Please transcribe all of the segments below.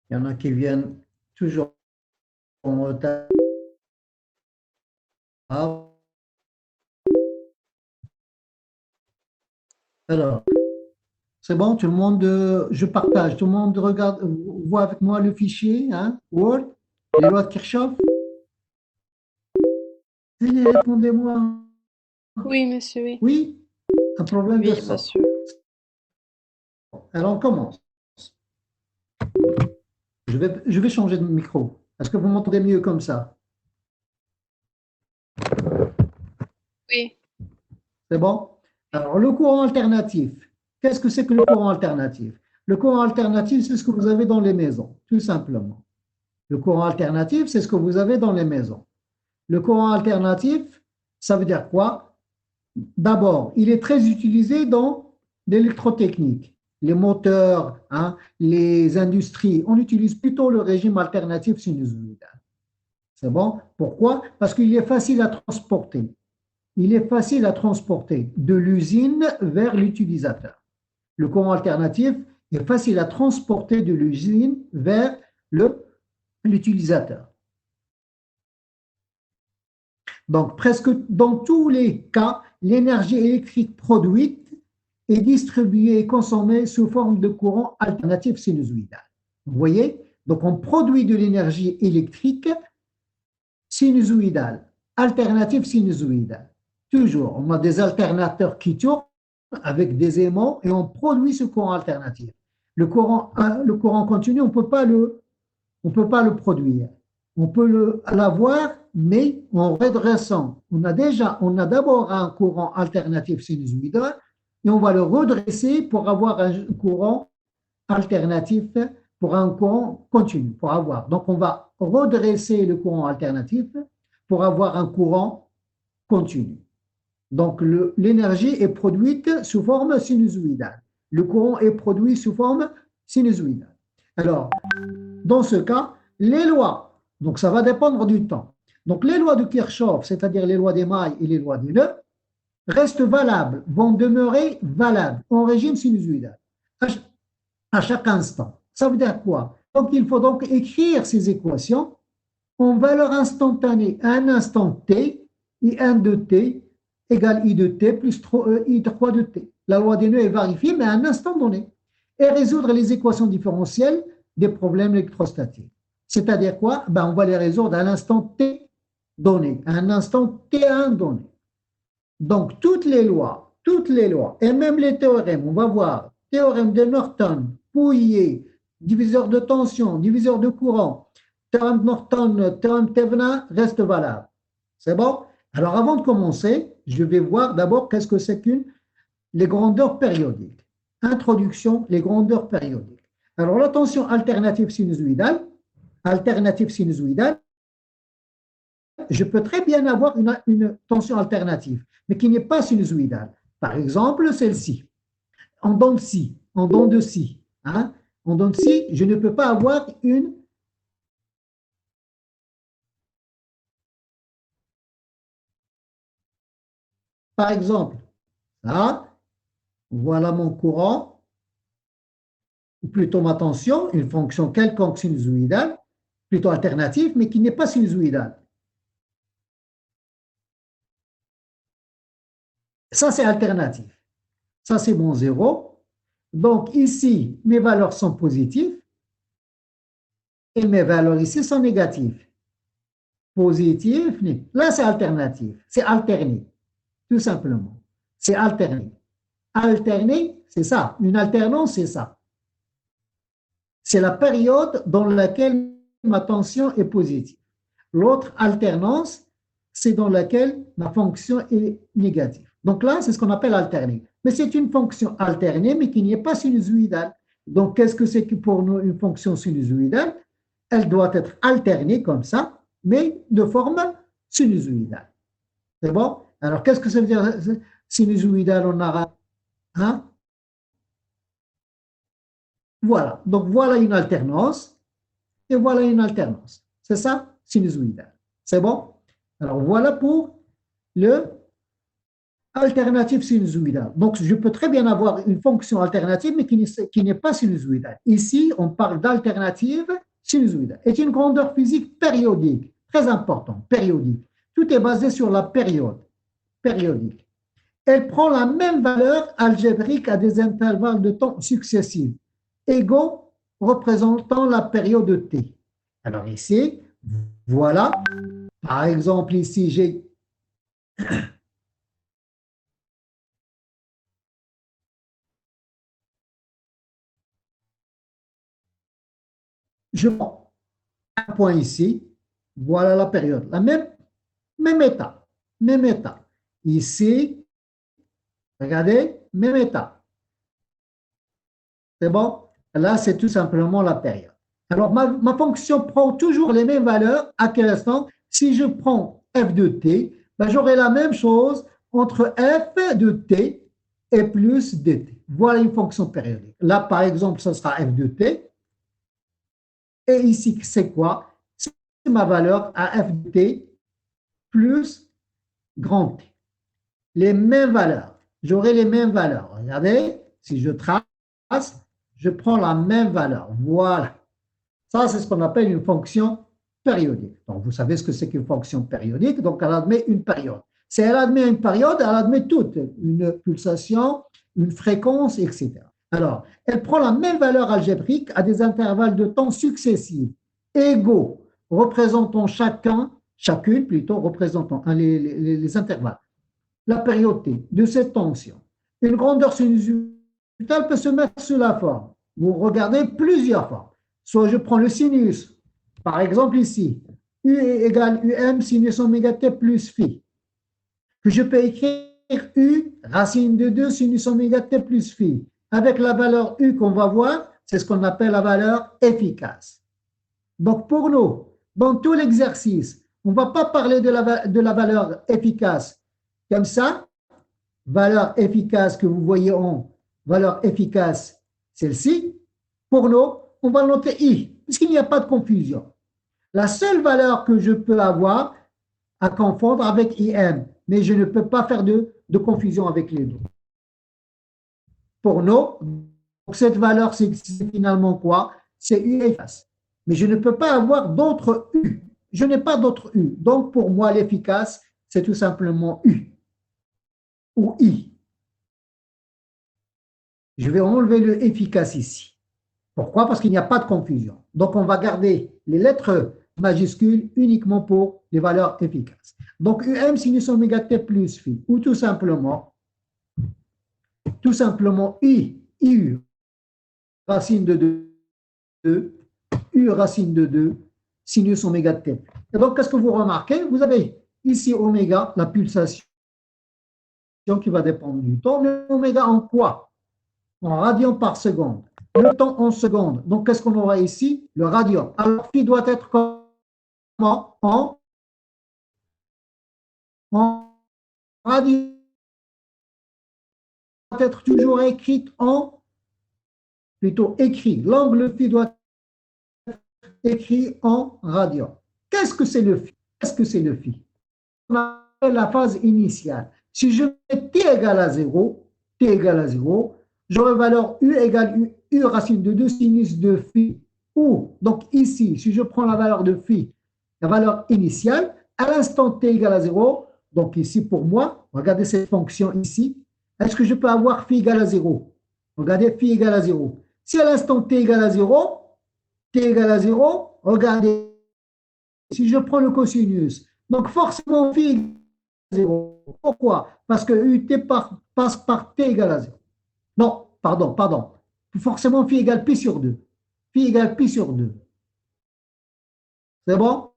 Il y en a qui viennent toujours en retard. Alors, c'est bon, tout le monde, je partage, tout le monde regarde, voit avec moi le fichier, hein, Word, les lois de Kirchhoff. Allez, répondez-moi. Oui, monsieur, oui. Oui, un problème de Oui, son. monsieur. Alors, on commence. Je vais changer de micro. Est-ce que vous m'entendez mieux comme ça? Oui. C'est bon? Alors, le courant alternatif. Qu'est-ce que c'est que le courant alternatif? Le courant alternatif, c'est ce que vous avez dans les maisons, tout simplement. Le courant alternatif, c'est ce que vous avez dans les maisons. Le courant alternatif, ça veut dire quoi? D'abord, il est très utilisé dans l'électrotechnique, les moteurs, hein, les industries. On utilise plutôt le régime alternatif sinusoïdal. C'est bon? Pourquoi? Parce qu'il est facile à transporter. Il est facile à transporter de l'usine vers l'utilisateur. Le courant alternatif est facile à transporter de l'usine vers l'utilisateur. Donc, presque dans tous les cas, l'énergie électrique produite est distribuée et consommée sous forme de courant alternatif sinusoïdal. Vous voyez? Donc, on produit de l'énergie électrique sinusoïdale, alternative sinusoïdale. Toujours, on a des alternateurs qui tournent avec des aimants et on produit ce courant alternatif. Le courant continu, on peut pas le produire. On peut l'avoir, mais en redressant. On a d'abord un courant alternatif sinusoïdal et on va le redresser pour avoir un courant alternatif, pour un courant continu, pour avoir. Donc, on va redresser le courant alternatif pour avoir un courant continu. Donc, l'énergie est produite sous forme sinusoïdale. Le courant est produit sous forme sinusoïdale. Alors, dans ce cas, les lois, donc ça va dépendre du temps. Donc, les lois de Kirchhoff, c'est-à-dire les lois des mailles et les lois des nœuds, restent valables, vont demeurer valables en régime sinusoïdal à chaque instant. Ça veut dire quoi? Donc, il faut donc écrire ces équations en valeur instantanée à un instant t, I1 de t égale I de t plus I3 de t. La loi des nœuds est vérifiée, mais à un instant donné. Et résoudre les équations différentielles des problèmes électrostatiques. C'est-à-dire quoi? Ben, on va les résoudre à l'instant t donné, à un instant t1 donné. Donc, toutes les lois, et même les théorèmes, on va voir, théorème de Norton, Pouillet, diviseur de tension, diviseur de courant, théorème de Norton, théorème de Thevenin, restent valables. C'est bon? Alors, avant de commencer, je vais voir d'abord qu'est-ce que c'est qu'une les grandeurs périodiques. Introduction, les grandeurs périodiques. Alors, la tension alternative sinusoïdale, je peux très bien avoir une tension alternative, mais qui n'est pas sinusoïdale. Par exemple, celle-ci, en dents de scie. Hein? En dents de scie, je ne peux pas avoir une. Par exemple, là, voilà mon courant, ou plutôt ma tension, une fonction quelconque sinusoïdale, plutôt alternative, mais qui n'est pas sinusoïdale. Ça, c'est alternatif. Ça, c'est mon zéro. Donc, ici, mes valeurs sont positives et mes valeurs ici sont négatives. Positif, là, c'est alternatif. C'est alterné, tout simplement. C'est alterné. Alterné, c'est ça. Une alternance, c'est ça. C'est la période dans laquelle ma tension est positive. L'autre alternance, c'est dans laquelle ma fonction est négative. Donc là, c'est ce qu'on appelle alterné. Mais c'est une fonction alternée, mais qui n'est pas sinusoïdale. Donc, qu'est-ce que c'est que pour nous une fonction sinusoïdale? Elle doit être alternée comme ça, mais de forme sinusoïdale. C'est bon? Alors, qu'est-ce que ça veut dire sinusoïdal en arabe? Hein? Voilà. Donc, voilà une alternance et voilà une alternance. C'est ça, sinusoïdal. C'est bon? Alors, voilà pour le alternative sinusoïdale. Donc, je peux très bien avoir une fonction alternative, mais qui n'est pas sinusoïdale. Ici, on parle d'alternative sinusoïdale. C'est une grandeur physique périodique, très importante, périodique. Tout est basé sur la période, périodique. Elle prend la même valeur algébrique à des intervalles de temps successifs, égaux représentant la période t. Alors ici, voilà, par exemple, ici, je prends un point ici, voilà la période, la même état, même état. Ici, regardez, même état. C'est bon? Là, c'est tout simplement la période. Alors, ma fonction prend toujours les mêmes valeurs. À quel instant? Si je prends f de t, ben, j'aurai la même chose entre f de t et plus dt. Voilà une fonction périodique. Là, par exemple, ce sera f de t. Et ici, c'est quoi? C'est ma valeur à f de t plus grand T. Les mêmes valeurs. J'aurai les mêmes valeurs. Regardez, si je trace, je prends la même valeur. Voilà. Ça, c'est ce qu'on appelle une fonction périodique. Donc, vous savez ce que c'est qu'une fonction périodique. Donc, elle admet une période. Si elle admet une période, elle admet toute, une pulsation, une fréquence, etc. Alors, elle prend la même valeur algébrique à des intervalles de temps successifs, égaux, représentant chacune plutôt, représentant les intervalles. La période T de cette tension. Une grandeur sinusitale peut se mettre sous la forme. Vous regardez plusieurs formes. Soit je prends le sinus, par exemple ici, U égale UM sinus oméga T plus phi, que je peux écrire U racine de 2 sinus oméga T plus phi. Avec la valeur U qu'on va voir, c'est ce qu'on appelle la valeur efficace. Donc pour nous, dans tout l'exercice, on ne va pas parler de la valeur efficace comme ça, valeur efficace que vous voyez en valeur efficace, celle-ci. Pour nous, on va noter I, puisqu'il n'y a pas de confusion. La seule valeur que je peux avoir à confondre avec IM, mais je ne peux pas faire de confusion avec les deux. Pour nous, cette valeur, c'est finalement quoi? C'est U efficace. Mais je ne peux pas avoir d'autres U. Je n'ai pas d'autres U. Donc, pour moi, l'efficace, c'est tout simplement U ou I. Je vais enlever le efficace ici. Pourquoi? Parce qu'il n'y a pas de confusion. Donc, on va garder les lettres majuscules uniquement pour les valeurs efficaces. Donc, UM sinus oméga T plus phi, ou tout simplement IU, racine de 2, U racine de 2, sinus oméga T. Et donc, qu'est-ce que vous remarquez? Vous avez ici oméga, la pulsation qui va dépendre du temps, mais oméga en quoi? En radians par seconde. Le temps en secondes. Donc, qu'est-ce qu'on aura ici? Le radian. Alors, phi doit être comment? En radian. Doit être toujours écrite plutôt écrit. L'angle phi doit être écrit en radian. Qu'est-ce que c'est le phi? Qu'est-ce que c'est le phi? On appelle la phase initiale. Si je mets t égale à 0, j'aurai valeur U égale U racine de 2 sinus de phi. Ou, donc ici, si je prends la valeur de phi, la valeur initiale, à l'instant t égale à 0, donc ici pour moi, regardez cette fonction ici, est-ce que je peux avoir phi égale à 0? Regardez, phi égale à 0. Si à l'instant t égale à 0, regardez, si je prends le cosinus, donc forcément phi égale à 0. Pourquoi? Parce que ut passe par t égale à 0. Non, pardon. Forcément, phi égale pi sur 2. Phi égale pi sur 2. C'est bon?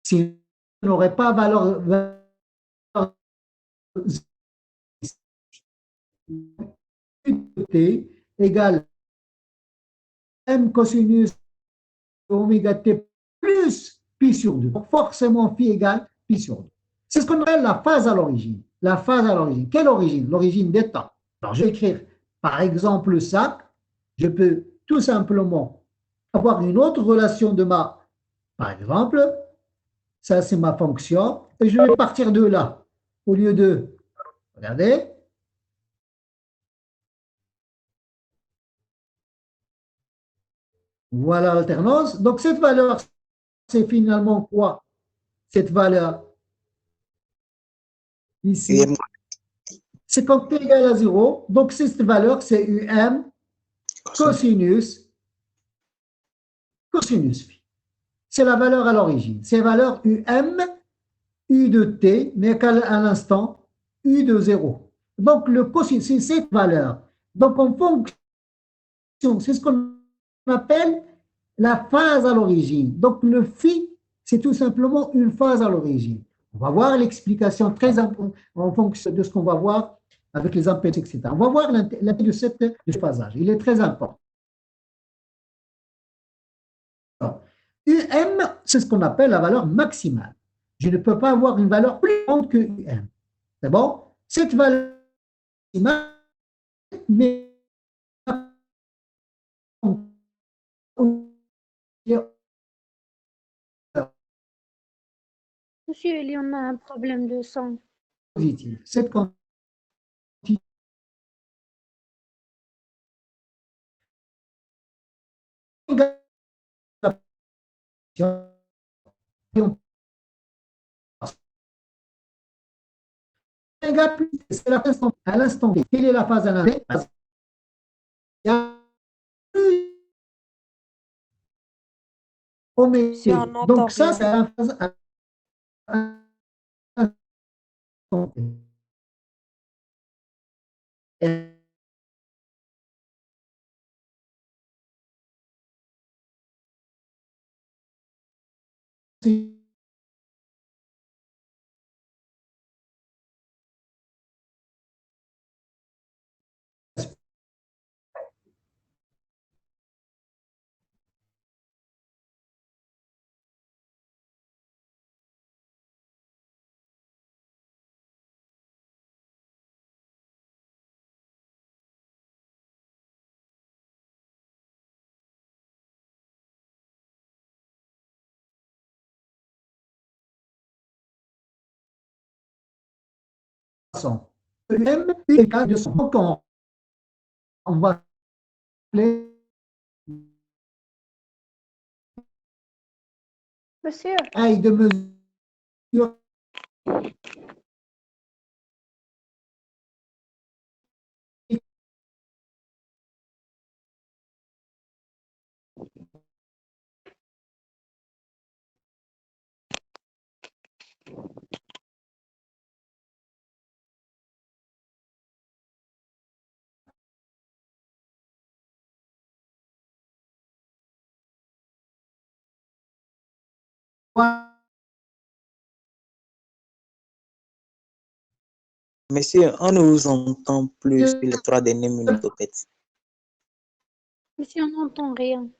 Si on n'aurait pas valeur t égale m cosinus oméga t plus pi sur 2. Donc forcément, phi égale pi sur 2. C'est ce qu'on appelle la phase à l'origine. La phase à l'origine. Quelle origine? L'origine des temps. Alors, je vais écrire, par exemple, ça. Je peux tout simplement avoir une autre relation de par exemple, ça c'est ma fonction, et je vais partir de là. au lieu de, regardez, voilà l'alternance. Donc cette valeur, c'est finalement quoi? Cette valeur ici, UM c'est quand t égale à 0. Donc cette valeur, c'est UM cosinus. cosinus phi. C'est la valeur à l'origine. C'est la valeur UM, U de t, mais qu'à l'instant, U de 0. Donc le cosinus, c'est cette valeur. Donc en fonction, c'est ce qu'on appelle la phase à l'origine. Donc le phi, c'est tout simplement une phase à l'origine. On va voir l'explication très en fonction de ce qu'on va voir avec les impédances, etc. On va voir l'intérêt de ce phasage. Il est très important. UM, c'est ce qu'on appelle la valeur maximale. Je ne peux pas avoir une valeur plus grande que UM. C'est bon? Cette valeur maximale, mais Monsieur, il y en a un problème de son. positive. Cette quantité c'est à l'instant T. Quelle est la phase à l'instant T? Il y a Monsieur, oméga. on n'entend Donc ça, rien. c'est la phase à l'instant T. M est cas de son. Donc on va appeler Monsieur, taille de mesure. Monsieur, on ne vous entend plus sur les 3 dernières minutes au fait. monsieur, on n'entend rien.